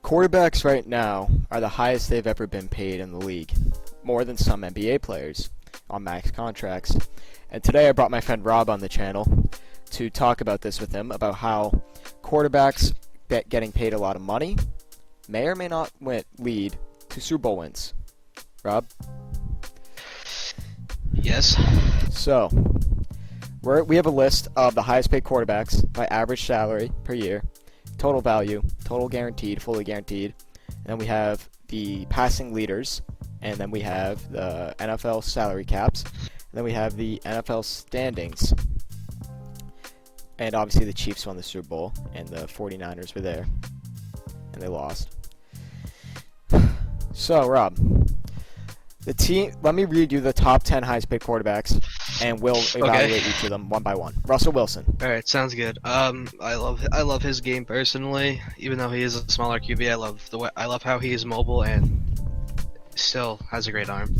Quarterbacks right now are the highest they've ever been paid in the league, more than some NBA players on max contracts. And today I brought my friend Rob on the channel to talk about this with him, about how quarterbacks getting paid a lot of money may or may not lead to Super Bowl wins. Rob? Yes. So, we have a list of the highest paid quarterbacks by average salary per year, total value, total guaranteed, fully guaranteed, and then we have the passing leaders, and then we have the NFL salary caps, and then we have the NFL standings. And obviously the Chiefs won the Super Bowl, and the 49ers were there, and they lost. So, Rob, let me read you the top 10 highest paid quarterbacks, and we'll evaluate each of them one by one. Russell Wilson. All right, sounds good. I love his game personally. Even though he is a smaller QB, I love how he is mobile and still has a great arm.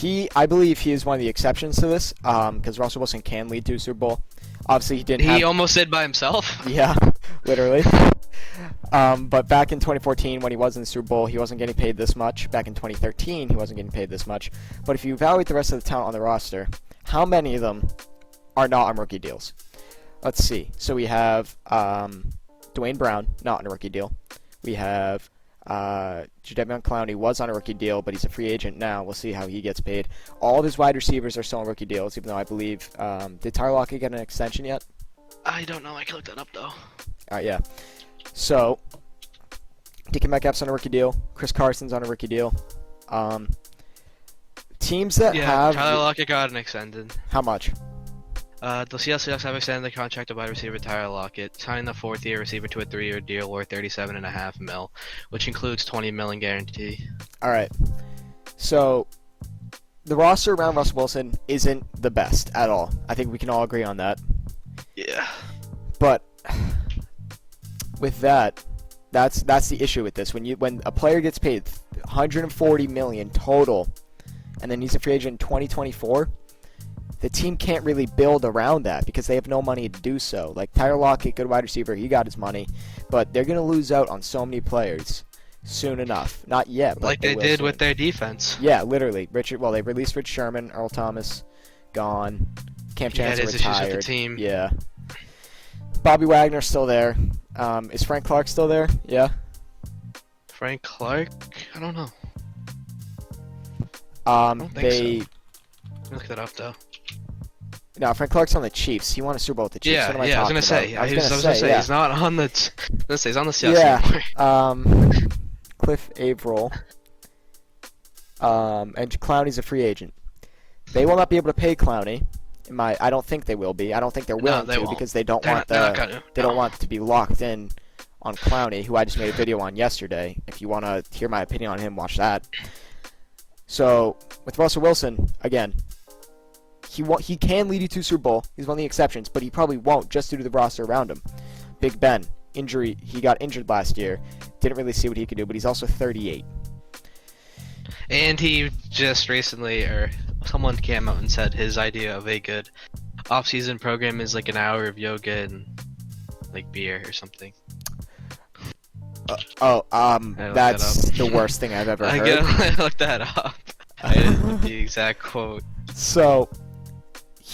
I believe he is one of the exceptions to this, because Russell Wilson can lead to a Super Bowl. Obviously, he almost did by himself. Yeah, literally. But back in 2014, when he was in the Super Bowl, he wasn't getting paid this much. Back in 2013, he wasn't getting paid this much. But if you evaluate the rest of the talent on the roster, how many of them are not on rookie deals? Let's see. So we have Dwayne Brown, not on a rookie deal. We have Jadeveon Clowney was on a rookie deal, but he's a free agent now. We'll see how he gets paid. All of his wide receivers are still on rookie deals, even though I believe did Tyler Lockett get an extension yet? I don't know. I can look that up though. Yeah. So DK Metcalf's on a rookie deal. Chris Carson's on a rookie deal. Teams that have Tyler Lockett got an extended. How much? The Seattle Seahawks have extended the contract of wide receiver Tyler Lockett, signing the fourth-year receiver to a 3-year deal worth $37.5 million, which includes $20 million guarantee. All right. So the roster around Russell Wilson isn't the best at all. I think we can all agree on that. Yeah. But with that, that's the issue with this. When a player gets paid $140 million total, and then he's a free agent in 2024. The team can't really build around that because they have no money to do so. Like Tyler Lockett, good wide receiver, he got his money, but they're going to lose out on so many players soon enough. Not yet, but like they did with their defense. Yeah, literally. They released Rich Sherman, Earl Thomas, gone. Cam Chancellor retired. With the team. Yeah. Bobby Wagner's still there. Is Frank Clark still there? Yeah. Frank Clark? I don't know. I don't think so. Look that up though. No, Frank Clark's on the Chiefs. He won a Super Bowl with the Chiefs. Yeah, what am I was gonna say. I was gonna say he's not on the. He's on the Seahawks. Yeah. Cliff Averill. And Clowney's a free agent. They will not be able to pay Clowney. I don't think they will be. I don't think they're willing to because they don't want don't want to be locked in on Clowney, who I just made a video on yesterday. If you want to hear my opinion on him, watch that. So with Russell Wilson, again, he can lead you to Super Bowl. He's one of the exceptions, but he probably won't just due to the roster around him. Big Ben, injury. He got injured last year. Didn't really see what he could do, but he's also 38. And he just recently, or someone came out and said his idea of a good off-season program is like an hour of yoga and like beer or something. That's the worst thing I've ever heard. I looked that up. I didn't know the exact quote. So,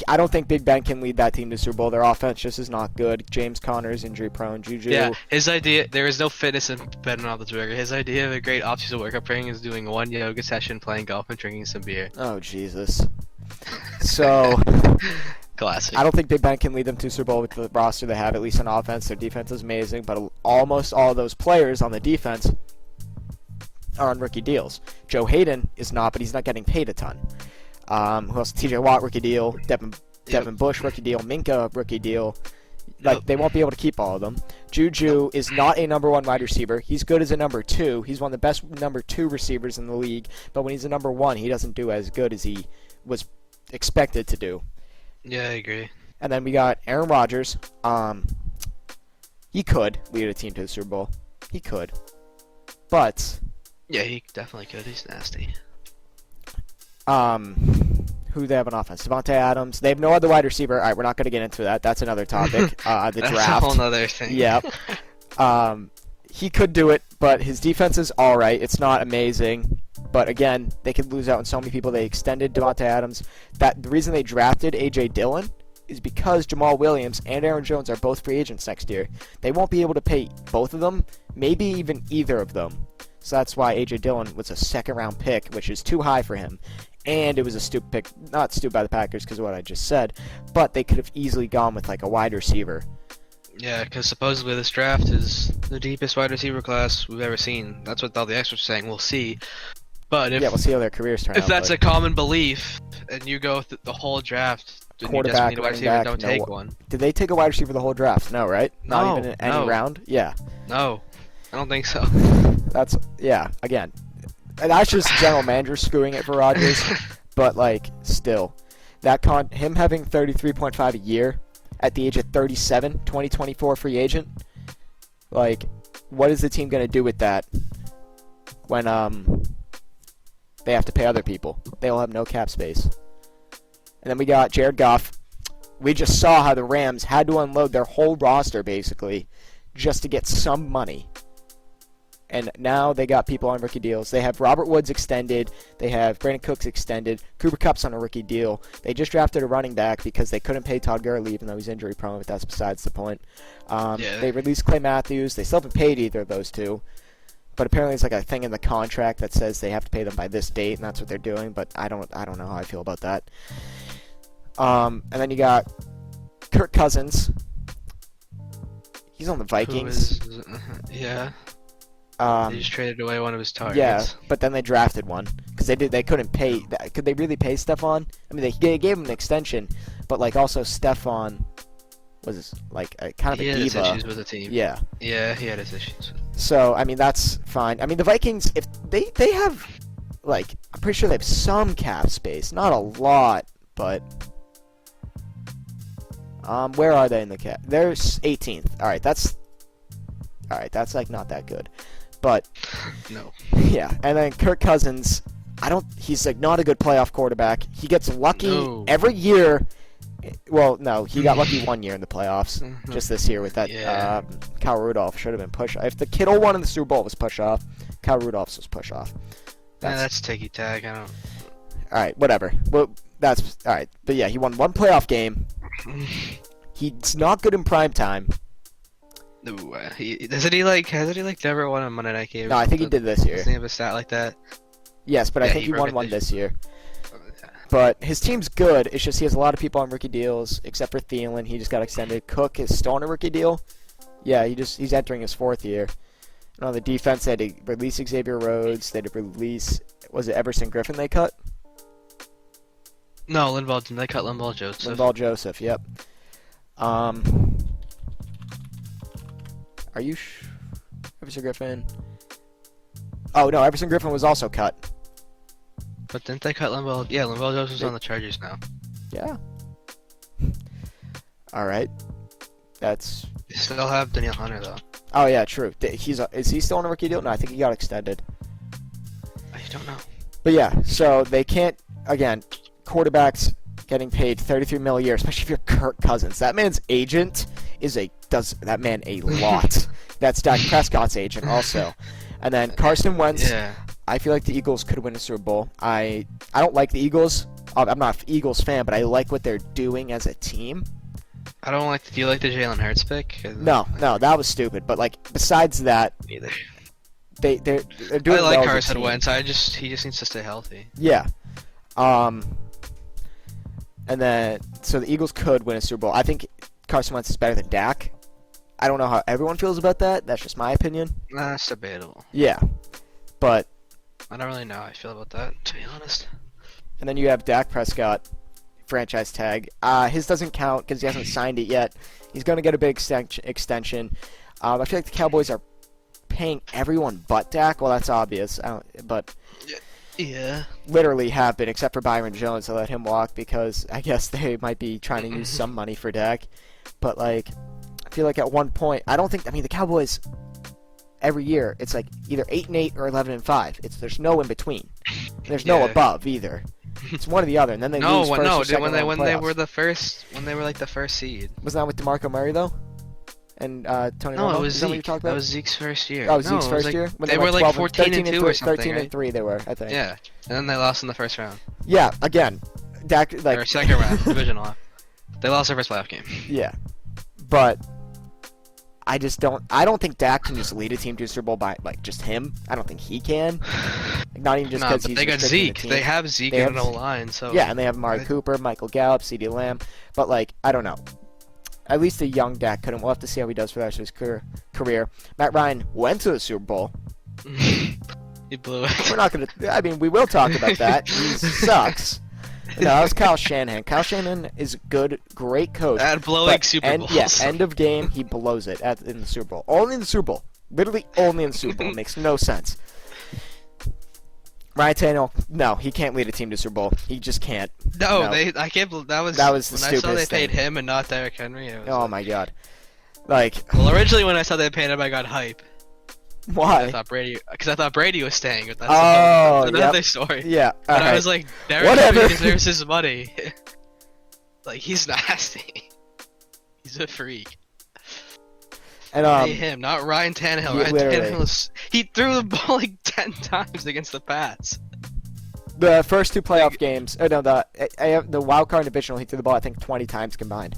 I don't think Big Ben can lead that team to Super Bowl. Their offense just is not good. James Conner's injury-prone. Juju. Yeah, his idea, there is no fitness in Ben Roethlisberger. His idea of a great off-season workout program is doing one yoga session, playing golf, and drinking some beer. Oh, Jesus. So... Classic. I don't think Big Ben can lead them to Super Bowl with the roster they have, at least on offense. Their defense is amazing, but almost all of those players on the defense are on rookie deals. Joe Hayden is not, but he's not getting paid a ton. Who else? TJ Watt, rookie deal. Devin Bush, rookie deal. Minka, rookie deal. They won't be able to keep all of them. Juju is not a number one wide receiver. He's good as a number two. He's one of the best number two receivers in the league, but when he's a number one, he doesn't do as good as he was expected to do. Yeah, I agree. And then we got Aaron Rodgers. He could lead a team to the Super Bowl. He could. But... yeah, he definitely could. He's nasty. Who do they have on offense? Devontae Adams. They have no other wide receiver. All right, we're not going to get into that. That's another topic. The That's draft. a whole other thing. Yep. he could do it, but his defense is all right. It's not amazing. But again, they could lose out on so many people. They extended Devontae Adams. The reason they drafted A.J. Dillon is because Jamal Williams and Aaron Jones are both free agents next year. They won't be able to pay both of them, maybe even either of them. So that's why A.J. Dillon was a second-round pick, which is too high for him. And it was a stupid pick, not stupid by the Packers because of what I just said, but they could have easily gone with like a wide receiver. Yeah, because supposedly this draft is the deepest wide receiver class we've ever seen. That's what all the experts are saying. We'll see. But if Yeah, we'll see how their careers turn out. if that's but a common belief, and you go through the whole draft, then you quarterback, just need a wide running receiver, back, don't no, take one. Did they take a wide receiver the whole draft? No, right? Not No, even in any no. round? Yeah. No, I don't think so. That's, yeah, again. And that's just general manager screwing it for Rodgers, but, like, still. Him having 33.5 a year at the age of 37, 2024 free agent, like, what is the team going to do with that when, they have to pay other people? They'll have no cap space. And then we got Jared Goff. We just saw how the Rams had to unload their whole roster, basically, just to get some money. And now they got people on rookie deals. They have Robert Woods extended. They have Brandon Cooks extended. Cooper Kupp's on a rookie deal. They just drafted a running back because they couldn't pay Todd Gurley, even though he's injury prone, but that's besides the point. They released Clay Matthews. They still haven't paid either of those two. But apparently it's like a thing in the contract that says they have to pay them by this date, and that's what they're doing. But I don't know how I feel about that. And then you got Kirk Cousins. He's on the Vikings. Yeah. They just traded away one of his targets. Yeah, but then they drafted one because they couldn't pay. Could they really pay Stephon? I mean, they gave him an extension, but like also Stephon was like kind of a diva. He had his issues with the team. Yeah. Yeah, he had his issues. So I mean that's fine. I mean the Vikings, if they have like, I'm pretty sure they have some cap space, not a lot, but where are they in the cap? They're 18th. All right, that's like not that good. But No. yeah, and then Kirk Cousins, he's like not a good playoff quarterback. He gets lucky every year. Well, no, he got lucky one year in the playoffs, just this year with that Kyle Rudolph should have been push. If the Kittle one in the Super Bowl was push off, Kyle Rudolph's was push off. That's ticky tack. I don't. All right, whatever. Well, that's all right. But yeah, he won one playoff game. He's not good in prime time. No, hasn't he never won a Monday Night Game? No, I think he did this year. Doesn't he have a stat like that? Yes, but I think he won one this year. But his team's good. It's just he has a lot of people on rookie deals, except for Thielen. He just got extended. Cook is still on a rookie deal. Yeah, he's entering his fourth year. And on the defense, they had to release Xavier Rhodes. They had to release, was it Everson Griffin they cut? No, they cut Linval Joseph. Linval Joseph, yep. Are you Everson Griffin? Oh, no, Everson Griffin was also cut. But didn't they cut Linval? Yeah, Linval Joseph's on the Chargers now. Yeah. All right. They still have Danielle Hunter, though. Oh, yeah, true. Is he still on a rookie deal? No, I think he got extended. I don't know. But yeah, so they can't, again, quarterbacks getting paid $33 million a year, especially if you're Kirk Cousins. That man's agent does that man a lot. That's Dak Prescott's agent also. And then Carson Wentz. Yeah. I feel like the Eagles could win a Super Bowl. I don't like the Eagles. I'm not an Eagles fan, but I like what they're doing as a team. Do you like the Jalen Hurts pick? No, that was stupid. But like besides that, neither. They're doing. I like well Carson Wentz. He just needs to stay healthy. Yeah. And then so the Eagles could win a Super Bowl. I think Carson Wentz is better than Dak. I don't know how everyone feels about that. That's just my opinion. That's debatable. Yeah, but I don't really know how I feel about that, to be honest. And then you have Dak Prescott, franchise tag. His doesn't count because he hasn't signed it yet. He's going to get a big extension. I feel like the Cowboys are paying everyone but Dak. Well, that's obvious. But yeah, literally have been, except for Byron Jones. They let him walk because I guess they might be trying to use some money for Dak. But like, I feel like at one point, the Cowboys every year it's like either 8-8 or 11-5. There's no in between. There's no above either. It's one or the other, and then they lose first or second round when playoffs. they were the first seed. Wasn't that with DeMarco Murray though? and Tony No, Romo? it was Is that what you Zeke. talked That about? was Zeke's first year. Oh, No, Zeke's it was first year? When they were like 12 14 and 2 or something, 13 right? and 3 they were, I think. Yeah, and then they lost in the first round. Yeah, again, Dak, like... Or second round, divisional. They lost their first playoff game. Yeah. But I don't think Dak can just lead a team to a Super Bowl by, like, just him. I don't think he can. Like, not even just No, because but he's they got restricting the Zeke. team. They have Zeke They in have- an O-line, so... Yeah, and they have Amari Cooper, Michael Gallup, CeeDee Lamb. But, like, I don't know. At least the young Dak couldn't. We'll have to see how he does for the rest of his career. Matt Ryan went to the Super Bowl. He blew it. We're not going to... I mean, we will talk about that. He sucks. No, that was Kyle Shanahan. Kyle Shanahan is a good, great coach. At blowing but Super Bowls. Yeah, end of game, he blows it in the Super Bowl. Only in the Super Bowl. Literally only in the Super Bowl. It makes no sense. Ryan Tannehill, no, he can't lead a team to Super Bowl. He just can't. No, No. I can't believe that was the when I saw they stupidest paid thing. him and not Derrick Henry. It was Oh like- my god. Like, Well, originally when I saw they paid him, I got hype. I why? thought Brady was staying, but that's Oh, another yep. story. Yeah, But I alright. was like, Derrick Whatever. Henry deserves his money. Like, he's nasty. He's a freak. And Pay him, not Ryan Tannehill. yeah, Ryan literally. Tannehill, he threw the ball like 10 times against the Pats. the first two playoff games, the wild card divisional, he threw the ball I think 20 times combined.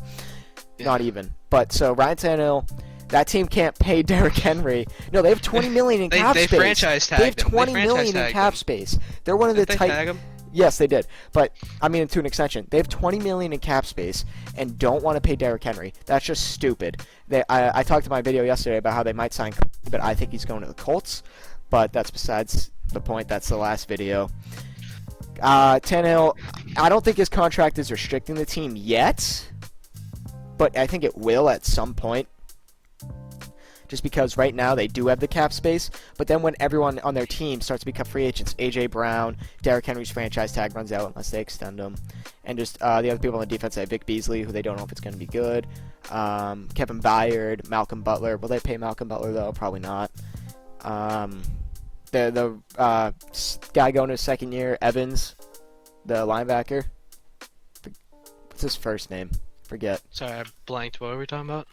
Yeah. Not even. But so Ryan Tannehill, that team can't pay Derrick Henry. No, they have 20 million in cap They space. franchise They have tagged him. 20 franchise million in tagged cap him. space. They're one of the Did they tight. tag him? Yes, they did. But I mean, to an extension, they have 20 million in cap space and don't want to pay Derrick Henry. That's just stupid. I talked in my video yesterday about how they might sign, but I think he's going to the Colts. But that's besides the point. That's the last video. Tannehill, I don't think his contract is restricting the team yet, but I think it will at some point. Just because right now they do have the cap space, but then when everyone on their team starts to become free agents, A.J. Brown, Derrick Henry's franchise tag runs out unless they extend him, and just the other people on the defense, like Vic Beasley, who they don't know if it's going to be good, Kevin Byard, Malcolm Butler. Will they pay Malcolm Butler, though? Probably not. The guy going to his second year, Evans, the linebacker. What's his first name? Forget. Sorry, I blanked. What were we talking about?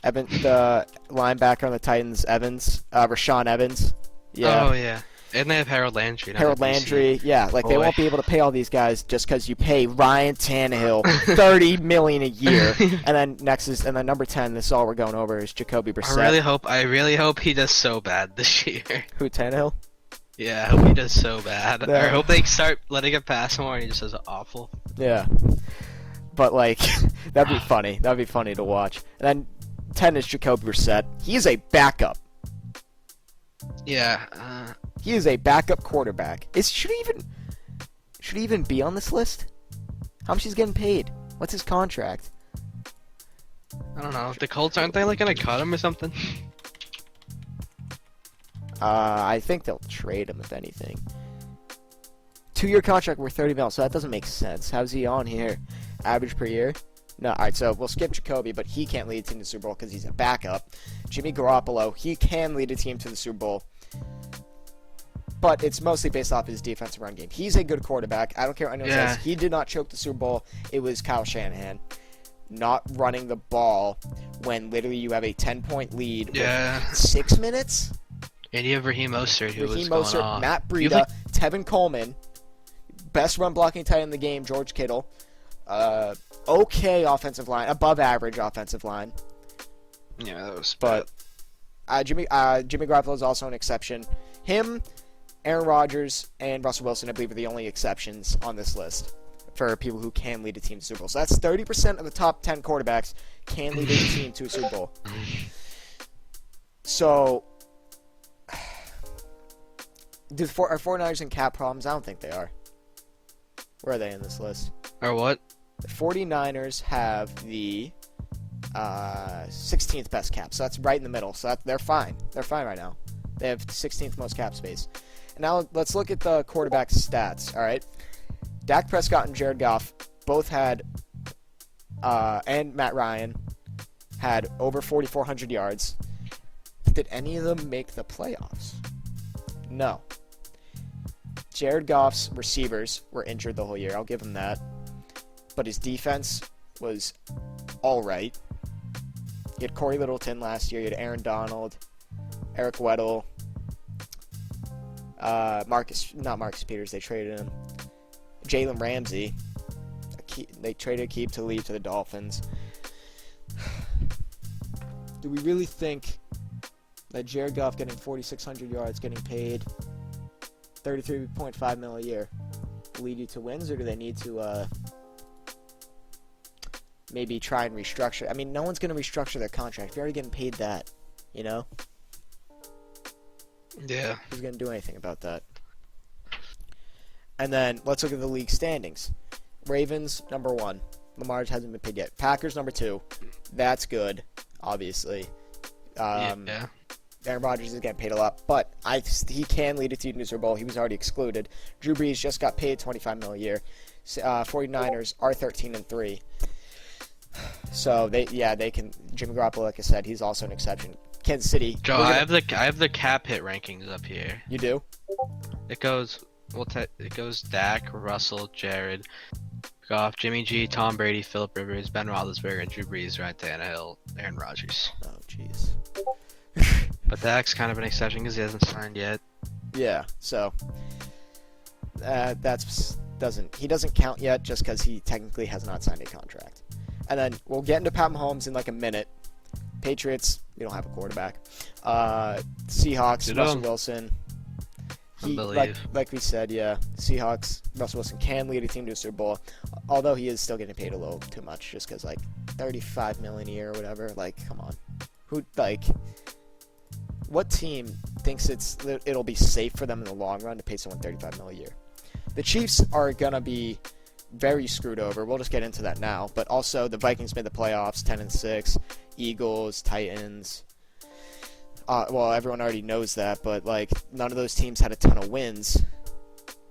Evans, the linebacker on the Titans, Evans, Rashawn Evans. Yeah. Oh, yeah. And they have Harold Landry. Now Harold that we see. Landry, yeah, like they Boy. won't be able to pay all these guys just because you pay Ryan Tannehill $30 million a year, and then number 10. This is all we're going over is Jacoby Brissett. I really hope he does so bad this year. Who, Tannehill? Yeah, I hope he does so bad. Yeah. I hope they start letting him pass more and he just does awful. Yeah, but like that'd be funny. That'd be funny to watch. And then 10 is Jacoby Brissett. He is a backup. Yeah. He is a backup quarterback. Should he even be on this list? How much he's getting paid? What's his contract? I don't know. The Colts, aren't they like gonna cut him or something? I think they'll trade him if anything. 2-year contract worth $30 million, so that doesn't make sense. How's he on here? Average per year? No, alright, so we'll skip Jacoby, but he can't lead a team to the Super Bowl because he's a backup. Jimmy Garoppolo, he can lead a team to the Super Bowl, but it's mostly based off his defensive run game. He's a good quarterback. I don't care what anyone Yeah. says. He did not choke the Super Bowl. It was Kyle Shanahan not running the ball when literally you have a 10-point lead Yeah. with 6 minutes. And you have Raheem Mostert, who was Raheem going Mostert, off. Matt You Breida, Tevin Coleman, best run blocking tight end in the game, George Kittle, okay offensive line, above average offensive line, Yeah, that was. but Jimmy Garoppolo is also an exception. Him, Aaron Rodgers, and Russell Wilson, I believe, are the only exceptions on this list for people who can lead a team to Super Bowl. So that's 30% of the top 10 quarterbacks can lead a team to a Super Bowl. So, are 49ers in cap problems? I don't think they are. Where are they in this list? Or what? The 49ers have the 16th best cap, so that's right in the middle. So they're fine. They're fine right now. They have 16th most cap space. And now let's look at the quarterback stats. All right, Dak Prescott and Jared Goff both had, and Matt Ryan had over 4,400 yards. Did any of them make the playoffs? No. Jared Goff's receivers were injured the whole year. I'll give him that. But his defense was all right. You had Corey Littleton last year. You had Aaron Donald, Eric Weddle, not Marcus Peters. They traded him. Jalen Ramsey. They traded Keep to leave to the Dolphins. Do we really think that Jared Goff getting 4,600 yards, getting paid $33.5 million a year, will lead you to wins, or do they need to maybe try and restructure? I mean, no one's going to restructure their contract. You're already getting paid that, you know? Yeah. Who's going to do anything about that? And then let's look at the league standings. Ravens, number 1. Lamar hasn't been paid yet. Packers, number 2. That's good, obviously. Yeah. Aaron Rodgers is getting paid a lot, but he can lead a team to the Super Bowl. He was already excluded. Drew Brees just got paid $25 million a year. 49ers are 13-3. So they can. Jimmy Garoppolo, like I said, he's also an exception. Kansas City. Joe, I have the cap hit rankings up here. You do? It goes Dak, Russell, Jared, Goff, Jimmy G, Tom Brady, Phillip Rivers, Ben Roethlisberger, and Drew Brees, Ryan Tannehill, Aaron Rodgers. Oh, jeez. But Dak's kind of an exception because he hasn't signed yet. Yeah. So he doesn't count yet just because he technically has not signed a contract. And then we'll get into Pat Mahomes in like a minute. Patriots, we don't have a quarterback. Seahawks, Russell Wilson. Like we said, yeah, Seahawks, Russell Wilson can lead a team to a Super Bowl, although he is still getting paid a little too much just because, like, $35 million a year or whatever. Like, come on. What team thinks it'll be safe for them in the long run to pay someone $35 million a year? The Chiefs are going to be very screwed over. We'll just get into that now. But also, the Vikings made the playoffs, 10-6. Eagles, Titans. Well, everyone already knows that, but like none of those teams had a ton of wins,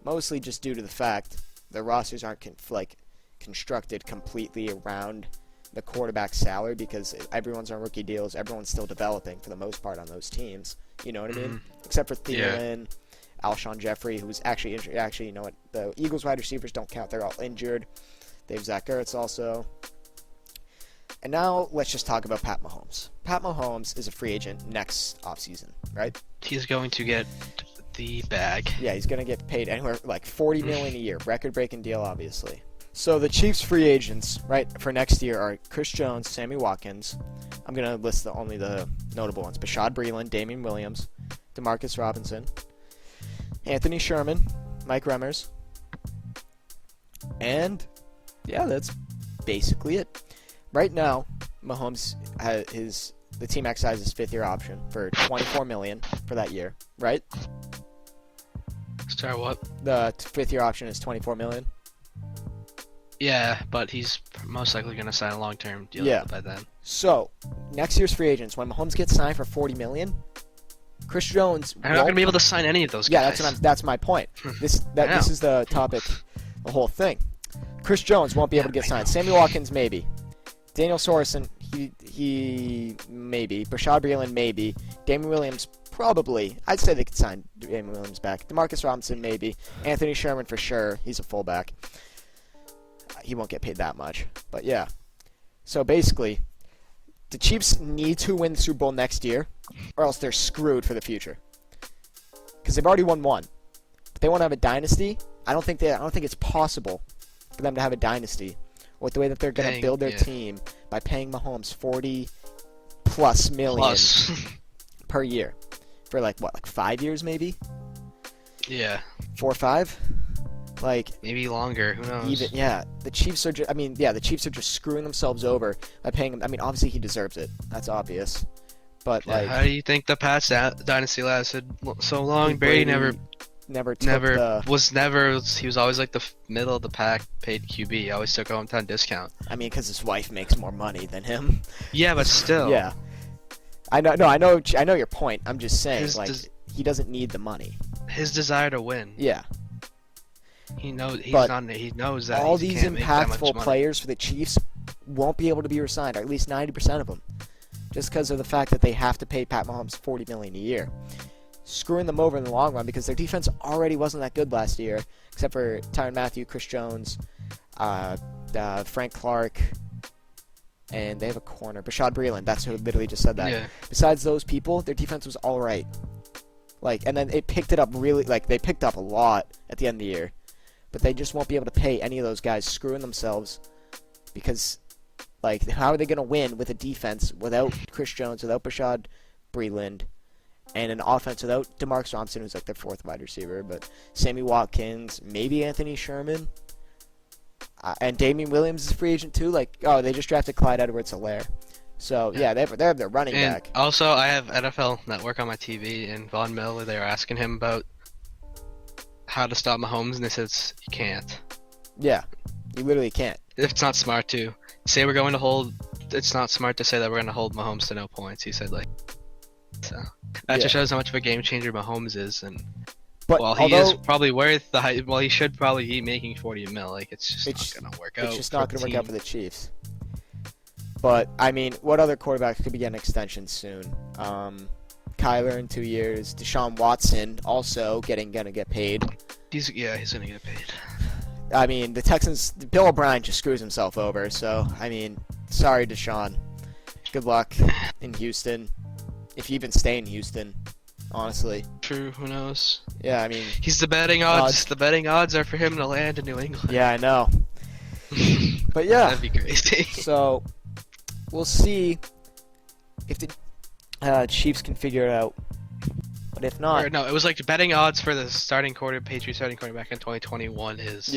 mostly just due to the fact their rosters aren't constructed completely around the quarterback salary because everyone's on rookie deals. Everyone's still developing for the most part on those teams. You know what I mean? Except for Thielen, Alshon Jeffrey, who's actually injured. Actually, you know what? The Eagles wide receivers don't count. They're all injured. They have Zach Ertz also. And now let's just talk about Pat Mahomes. Pat Mahomes is a free agent next offseason, right? He's going to get the bag. Yeah, he's going to get paid anywhere like $40 million a year. Record-breaking deal, obviously. So the Chiefs' free agents, right, for next year are Chris Jones, Sammy Watkins. I'm going to list only the notable ones. Bashaud Breeland, Damian Williams, Demarcus Robinson, Anthony Sherman, Mike Remmers. And, yeah, that's basically it. Right now, Mahomes has the team exercised his fifth-year option for $24 million for that year, right? Sorry, what? The fifth-year option is $24 million. Yeah, but he's most likely going to sign a long-term deal by then. So, next year's free agents, when Mahomes gets signed for $40 million, Chris Jones I'm not going to be able to sign any of those guys. Yeah, that's my point. This is the topic, the whole thing. Chris Jones won't be able to get signed. Sammy Watkins, maybe. Daniel Sorensen, he maybe. Bashaud Breeland, maybe. Damian Williams, probably. I'd say they could sign Damian Williams back. Demarcus Robinson, maybe. Anthony Sherman, for sure. He's a fullback. He won't get paid that much. But, yeah. So, basically, the Chiefs need to win the Super Bowl next year, or else they're screwed for the future. Because they've already won one. But they want to have a dynasty. I don't think it's possible for them to have a dynasty with the way that they're going to build their team by paying Mahomes $40+ million per year for like 5 years maybe? Yeah. 4 or 5? Like maybe longer. Who knows? The Chiefs are. The Chiefs are just screwing themselves over by paying him. I mean, obviously he deserves it. That's obvious. But how do you think the Pats dynasty lasted so long? Brady he was always like the middle of the pack paid QB. He always took a hometown discount. I mean, because his wife makes more money than him. Yeah, but still. Yeah. I know your point. I'm just saying, he doesn't need the money. His desire to win. Yeah. He knows He knows that all these impactful players for the Chiefs won't be able to be re-signed, or at least 90% of them, just because of the fact that they have to pay Pat Mahomes $40 million a year. Screwing them over in the long run because their defense already wasn't that good last year, except for Tyrann Mathieu, Chris Jones, Frank Clark, and they have a corner. Bashad Breeland, that's who literally just said that. Yeah. Besides those people, their defense was all right. Like, and then it picked it up really, like, they picked up a lot at the end of the year. But they just won't be able to pay any of those guys screwing themselves because, like, how are they going to win with a defense without Chris Jones, without Bashad Breeland, and an offense without DeMarcus Thompson, who's like their fourth wide receiver, but Sammy Watkins, maybe Anthony Sherman, and Damian Williams is a free agent too. Like, oh, they just drafted Clyde Edwards-Helaire. So, yeah, they have their running And back. also, I have NFL Network on my TV, and Von Miller, they were asking him about how to stop Mahomes, and they said you can't. Yeah, you literally can't. It's not smart to say we're going to hold. It's not smart to say that we're going to hold Mahomes to no points. He said like, so that just shows how much of a game changer Mahomes is. And But while he is probably worth the high, well, he should probably be making 40 mil. Like it's just not going to work out. It's just not going to work out for the Chiefs. But I mean, what other quarterbacks could be getting extensions soon? Kyler in 2 years. Deshaun Watson also gonna get paid. He's gonna get paid. I mean, the Texans. Bill O'Brien just screws himself over. So I mean, sorry, Deshaun. Good luck in Houston, if you even stay in Houston. Honestly. True. Who knows? Yeah, I mean. He's the betting odds. The betting odds are for him to land in New England. Yeah, I know. But yeah. That'd be crazy. So we'll see if the Chiefs can figure it out. But if not, Or, no, it was like betting odds for the Patriots starting quarterback in 2021 is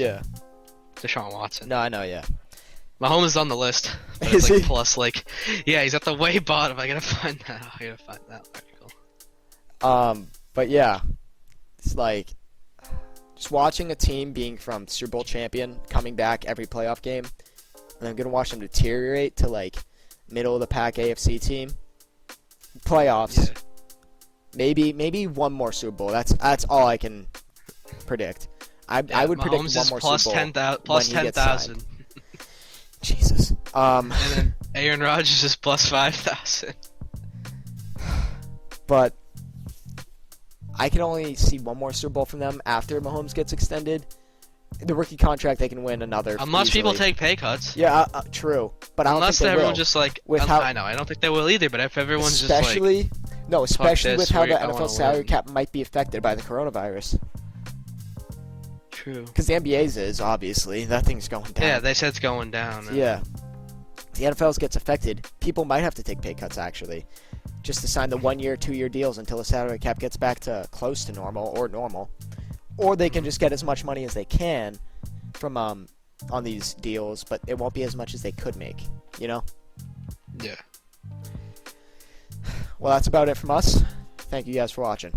Deshaun Watson. No, I know, yeah. Mahomes is on the list. But Is it's like he? plus like, yeah, he's at the way bottom. I gotta find that. article. But yeah, it's like just watching a team being from Super Bowl champion coming back every playoff game, and I'm gonna watch them deteriorate to like middle of the pack AFC team. Playoffs. Yeah. Maybe one more Super Bowl. That's all I can predict. I would predict Mahomes one is more plus Super Bowl. plus when he gets signed. 10,000. Jesus. And then Aaron Rodgers is plus 5,000. But I can only see one more Super Bowl from them after Mahomes gets extended. The rookie contract, they can win another. Unless easily. people take pay cuts. Yeah, true. But I don't Unless think they everyone will. just like, With how, I know, I don't think they will either. But if everyone's especially, just like, especially with how the I wanna NFL salary win. cap might be affected by the coronavirus. True. Because the NBA's is obviously that thing's going down. Yeah, they said it's going down. Yeah. The NFL's gets affected. People might have to take pay cuts actually, just to sign the 1 year, 2 year deals until the salary cap gets back to close to normal, or they can just get as much money as they can from on these deals, but it won't be as much as they could make. You know. Yeah. Well, that's about it from us. Thank you guys for watching.